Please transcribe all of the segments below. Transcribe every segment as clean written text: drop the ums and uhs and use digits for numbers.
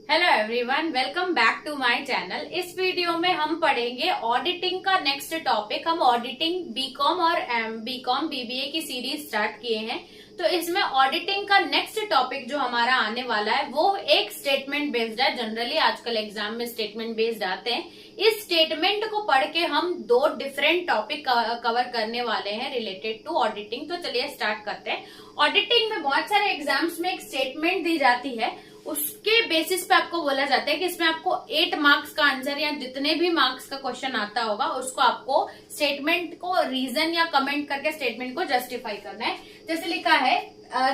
Hello everyone, welcome back to my channel. इस video में हम पढ़ेंगे ऑडिटिंग का नेक्स्ट टॉपिक। हम ऑडिटिंग बीकॉम और बीकॉम बीबीए की सीरीज स्टार्ट किए हैं, तो इसमें ऑडिटिंग का नेक्स्ट टॉपिक जो हमारा आने वाला है वो एक स्टेटमेंट बेस्ड है। जनरली आजकल एग्जाम में स्टेटमेंट बेस्ड आते हैं। इस स्टेटमेंट को पढ़ के हम दो डिफरेंट टॉपिक कवर करने वाले हैं रिलेटेड टू ऑडिटिंग। तो चलिए स्टार्ट करते हैं। ऑडिटिंग में बहुत सारे एग्जाम्स में एक स्टेटमेंट दी जाती है, उसके बेसिस पे आपको बोला जाता है कि इसमें आपको 8 मार्क्स का आंसर या जितने भी मार्क्स का क्वेश्चन आता होगा उसको आपको स्टेटमेंट को रीजन या कमेंट करके स्टेटमेंट को जस्टिफाई करना है। जैसे लिखा है,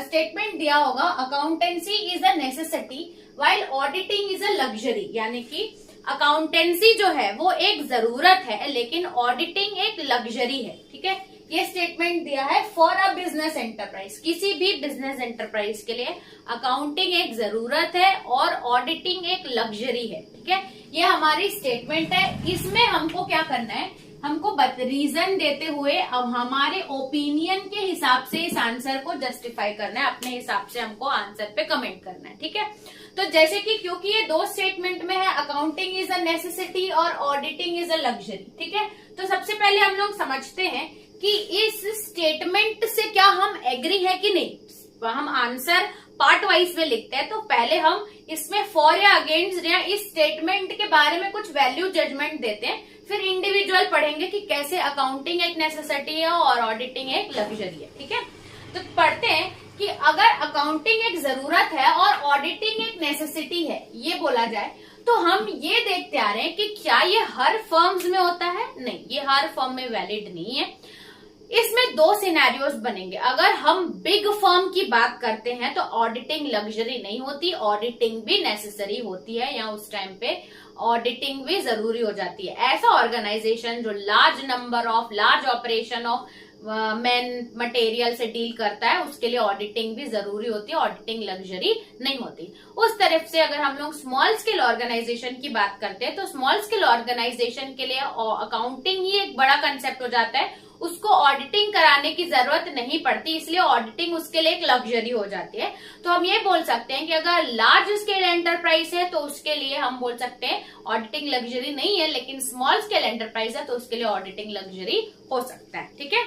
स्टेटमेंट दिया होगा, accountancy is a necessity while auditing is a luxury. यानी कि अकाउंटेंसी जो है वो एक जरूरत है लेकिन ऑडिटिंग एक लग्जरी है। ठीक है, ये स्टेटमेंट दिया है फॉर अ बिजनेस एंटरप्राइज। किसी भी बिजनेस एंटरप्राइज के लिए अकाउंटिंग एक जरूरत है और ऑडिटिंग एक लग्जरी है। ठीक है, ये हमारी स्टेटमेंट है। इसमें हमको क्या करना है, हमको रीजन देते हुए अब हमारे ओपिनियन के हिसाब से इस आंसर को जस्टिफाई करना है। अपने हिसाब से हमको आंसर पे कमेंट करना है। ठीक है, तो जैसे कि क्योंकि ये दो स्टेटमेंट में है, अकाउंटिंग इज अ नेसेसिटी और ऑडिटिंग इज अ लग्जरी। ठीक है, तो सबसे पहले हम लोग समझते हैं कि इस स्टेटमेंट से क्या हम एग्री है कि नहीं। हम आंसर पार्ट वाइज में लिखते हैं, तो पहले हम इसमें फॉर या अगेंस्ट या इस स्टेटमेंट के बारे में कुछ वैल्यू जजमेंट देते हैं, फिर इंडिविजुअल पढ़ेंगे कि कैसे अकाउंटिंग एक नेसेसिटी है और ऑडिटिंग एक लग्जरी है। ठीक है, तो पढ़ते हैं कि अगर अकाउंटिंग एक जरूरत है और ऑडिटिंग एक नेसेसिटी है ये बोला जाए, तो हम ये देखते आ रहे हैं कि क्या ये हर फर्म्स में होता है। नहीं, ये हर फर्म में वैलिड नहीं है। इसमें दो सिनेरियोज बनेंगे। अगर हम बिग फर्म की बात करते हैं तो ऑडिटिंग लग्जरी नहीं होती, ऑडिटिंग भी नेसेसरी होती है, या उस टाइम पे ऑडिटिंग भी जरूरी हो जाती है। ऐसा ऑर्गेनाइजेशन जो large operation of man material से डील करता है उसके लिए ऑडिटिंग भी जरूरी होती है, ऑडिटिंग लग्जरी नहीं होती। उस तरफ से अगर हम लोग स्मॉल स्केल ऑर्गेनाइजेशन की बात करते हैं तो स्मॉल स्केल ऑर्गेनाइजेशन के लिए अकाउंटिंग ही एक बड़ा कंसेप्ट हो जाता है, उसको ऑडिटिंग कराने की जरूरत नहीं पड़ती, इसलिए ऑडिटिंग उसके लिए एक लग्जरी हो जाती है। तो हम ये बोल सकते हैं कि अगर लार्ज स्केल एंटरप्राइज है तो उसके लिए हम बोल सकते हैं ऑडिटिंग लग्जरी नहीं है, लेकिन स्मॉल स्केल एंटरप्राइज है तो उसके लिए ऑडिटिंग लग्जरी हो सकता है। ठीक है,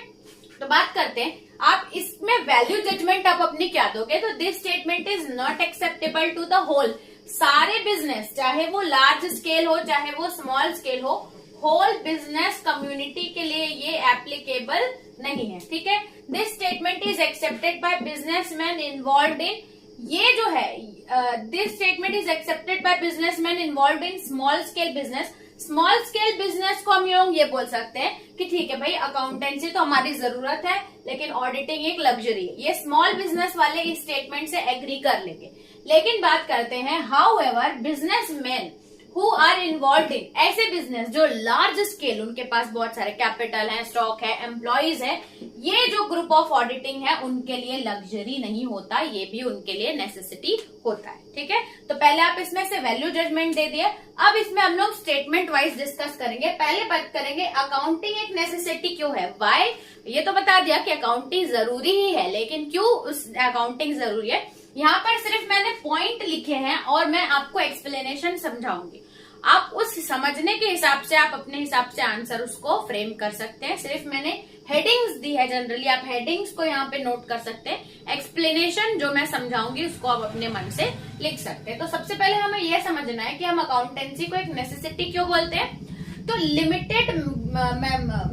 तो बात करते हैं, आप इसमें वैल्यू जजमेंट आप अपनी क्या दोगे। तो this statement is not acceptable to the whole. सारे बिजनेस, चाहे वो लार्ज स्केल हो चाहे वो स्मॉल स्केल हो, होल बिजनेस कम्युनिटी के लिए ये एप्लीकेबल नहीं है। ठीक है, this statement is accepted by businessman involved in, ये जो है this statement is accepted by businessman involved in small scale business. Small scale business को हम लोग ये बोल सकते हैं कि ठीक है भाई, अकाउंटेंसी तो हमारी जरूरत है लेकिन ऑडिटिंग एक लग्जरी है। ये स्मॉल बिजनेस वाले इस स्टेटमेंट से एग्री कर लेंगे। लेकिन बात करते हैं however businessman who are involve in, ऐसे बिजनेस जो लार्ज स्केल, उनके पास बहुत सारे कैपिटल है, स्टॉक है, एम्प्लॉइज है, ये जो ग्रुप ऑफ ऑडिटिंग है उनके लिए लग्जरी नहीं होता, ये भी उनके लिए नेसेसिटी होता है। ठीक है, तो पहले आप इसमें से वैल्यू जजमेंट दे दिए। अब इसमें हम लोग स्टेटमेंट वाइज डिस्कस करेंगे। पहले बात करेंगे अकाउंटिंग एक नेसेसिटी क्यों है, व्हाई। ये तो बता दिया कि अकाउंटिंग जरूरी ही है, लेकिन क्यों उस अकाउंटिंग जरूरी है। यहाँ पर सिर्फ मैंने पॉइंट लिखे हैं और मैं आपको एक्सप्लेनेशन समझाऊंगी। आप उस समझने के हिसाब से आप अपने हिसाब से आंसर उसको फ्रेम कर सकते हैं। सिर्फ मैंने हेडिंग्स दी है, जनरली आप हेडिंग्स को यहाँ पे नोट कर सकते हैं। एक्सप्लेनेशन जो मैं समझाऊंगी उसको आप अपने मन से लिख सकते हैं। तो सबसे पहले हमें यह समझना है कि हम अकाउंटेंसी को एक नेसेसिटी क्यों बोलते हैं। तो limited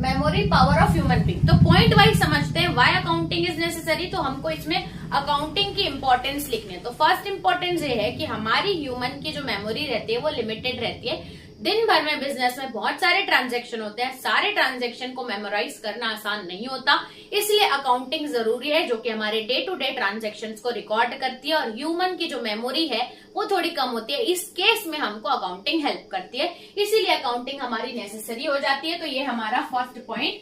memory power of human being, तो पॉइंट वाइज समझते हैं व्हाई अकाउंटिंग इज नेसेसरी। तो हमको इसमें अकाउंटिंग की इंपॉर्टेंस लिखनी है। तो फर्स्ट इंपॉर्टेंस ये है कि हमारी ह्यूमन की जो मेमोरी रहती है वो लिमिटेड रहती है। दिन भर में बिजनेस में बहुत सारे ट्रांजैक्शन होते हैं, सारे ट्रांजैक्शन को मेमोराइज करना आसान नहीं होता, इसलिए अकाउंटिंग जरूरी है जो कि हमारे डे टू डे ट्रांजैक्शंस को रिकॉर्ड करती है। और ह्यूमन की जो मेमोरी है वो थोड़ी कम होती है, इस केस में हमको अकाउंटिंग हेल्प करती है, इसीलिए अकाउंटिंग हमारी नेसेसरी हो जाती है। तो ये हमारा फर्स्ट पॉइंट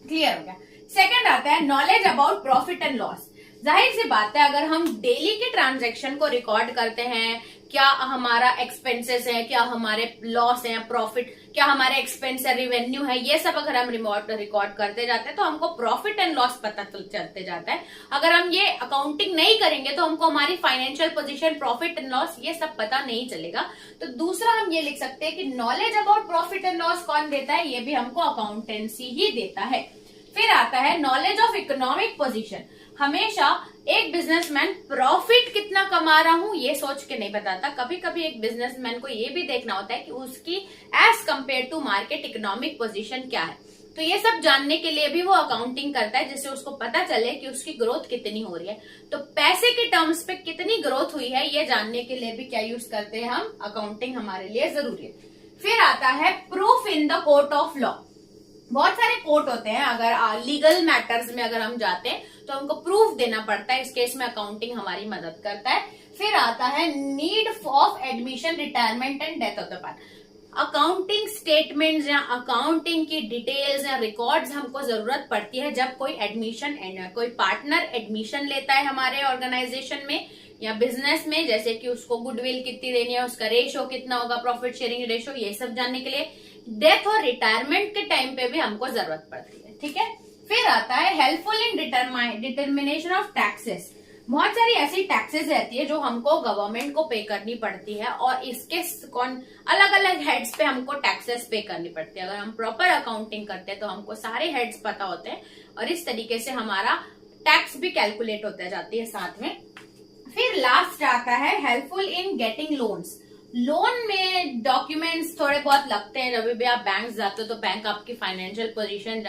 क्लियर हो गया। सेकंड आता है knowledge about profit and loss. जाहिर सी बात है, अगर हम डेली के ट्रांजैक्शन को रिकॉर्ड करते हैं, क्या हमारा एक्सपेंसेस है, क्या हमारे लॉस है, प्रॉफिट, क्या हमारे एक्सपेंस है, रिवेन्यू है, ये सब अगर हम रिकॉर्ड करते जाते हैं तो हमको प्रॉफिट एंड लॉस पता चलते जाता है। अगर हम ये अकाउंटिंग नहीं करेंगे तो हमको हमारी financial position, profit and loss, ये सब पता नहीं चलेगा। तो दूसरा हम ये लिख सकते हैं कि knowledge about profit and loss कौन देता है, ये भी हमको अकाउंटेंसी ही देता है। फिर आता है नॉलेज ऑफ इकोनॉमिक पोजीशन। हमेशा एक बिजनेसमैन प्रॉफिट कितना कमा रहा हूं ये सोच के नहीं बताता, कभी कभी एक बिजनेसमैन को ये भी देखना होता है कि उसकी age compare to market economic position क्या है। तो ये सब जानने के लिए भी वो अकाउंटिंग करता है, जिससे उसको पता चले कि उसकी ग्रोथ कितनी हो रही है। तो पैसे के टर्म्स पे कितनी ग्रोथ हुई है ये जानने के लिए भी क्या यूज करते हैं हम, अकाउंटिंग हमारे लिए जरूरी है। फिर आता है proof in the court of law. बहुत सारे कोर्ट होते हैं, अगर लीगल मैटर्स में अगर हम जाते हैं तो हमको प्रूफ देना पड़ता है, इस केस में अकाउंटिंग हमारी मदद करता है। फिर आता है need of admission, retirement and death of the part. Accounting statements या अकाउंटिंग की डिटेल्स या रिकॉर्ड्स हमको जरूरत पड़ती है जब कोई एडमिशन, कोई पार्टनर एडमिशन लेता है हमारे ऑर्गेनाइजेशन में या बिजनेस में, जैसे कि उसको गुडविल कितनी देनी है, उसका रेशो कितना होगा, प्रॉफिट शेयरिंग रेशो, ये सब जानने के लिए। डेथ और रिटायरमेंट के टाइम पे भी हमको जरूरत पड़ती है, ठीक है। फिर आता है helpful in determination of taxes. बहुत सारी ऐसी टैक्सेस रहती है जो हमको गवर्नमेंट को पे करनी पड़ती है और इसके अलग अलग हेड्स पे हमको टैक्सेस पे करनी पड़ती है। अगर हम प्रॉपर अकाउंटिंग करते हैं तो हमको सारे हेड्स पता होते हैं और इस तरीके से हमारा टैक्स भी कैलकुलेट होता जाती है साथ में। फिर लास्ट आता है helpful in getting loans. Loan में डॉक्यूमेंट्स थोड़े बहुत लगते हैं, जब भी आप बैंक जाते हो तो बैंक आपकी फाइनेंशियल पोजीशन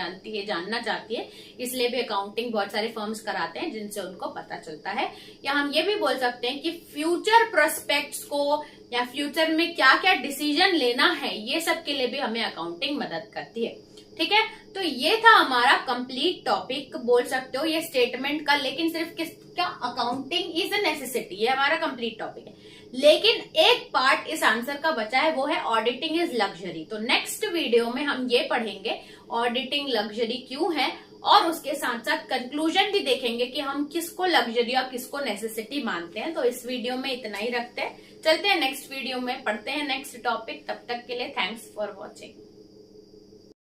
जानना चाहती है, इसलिए भी अकाउंटिंग बहुत सारे फर्म्स कराते हैं जिनसे उनको पता चलता है। या हम ये भी बोल सकते हैं कि फ्यूचर प्रोस्पेक्ट्स को या फ्यूचर में क्या क्या डिसीजन लेना है, ये सब के लिए भी हमें अकाउंटिंग मदद करती है, ठीक है। तो ये था हमारा कंप्लीट टॉपिक, बोल सकते हो ये स्टेटमेंट का, लेकिन सिर्फ किसका, अकाउंटिंग इज अ नेसेसिटी, ये हमारा कंप्लीट टॉपिक है। लेकिन एक पार्ट इस आंसर का बचा है, वो है ऑडिटिंग इज लग्जरी। तो नेक्स्ट वीडियो में हम ये पढ़ेंगे ऑडिटिंग लग्जरी क्यों है, और उसके साथ साथ कंक्लूजन भी देखेंगे कि हम किसको लग्जरी और किसको नेसेसिटी मानते हैं। तो इस वीडियो में इतना ही रखते हैं, चलते हैं नेक्स्ट वीडियो में, पढ़ते हैं नेक्स्ट टॉपिक। तब तक के लिए थैंक्स फॉर वॉचिंग।